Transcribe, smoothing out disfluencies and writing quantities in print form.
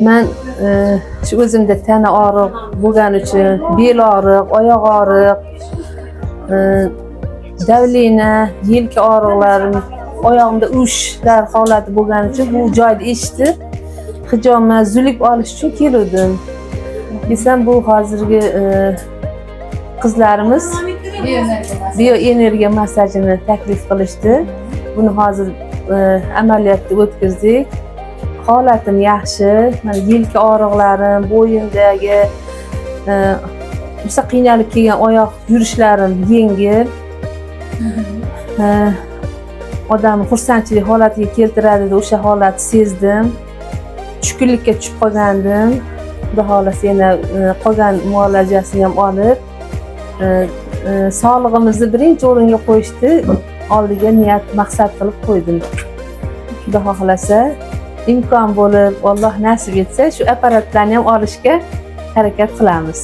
Men shu o'zimda tana og'riq bo'lgani uchun, bel og'riq, oyoq og'riq, davlina, yelka og'riqlarim, oyog'imda uvushlar holati bo'lgani uchun bu joyda eshitib, hijomat, zuluk olish uchun keldim. Desam bu hozirgi qizlarimiz bioenergiya massajini taklif qilishdi. Buni hozir amaliyotda o'tkazdik. Holatim yaxshi. Mana yelka og'riqlarim, bo'yimdagi qiynalib kelgan oyoq yurishlarim yengil. Odamni xursandchilik holatiga keltiradi, o'sha holatni sezdim. Tushkunlikka tushib qolgandim. Xudo xolasa yana qolgan muolajasini ham olib, sog'lig'imizni birinchi o'ringa qo'yishni oldiga niyat maqsad qilib qo'ydim. Xudo xolasa imkon bo'lib, Alloh nasib etsa, shu apparatlarni ham olishga harakat qilamiz.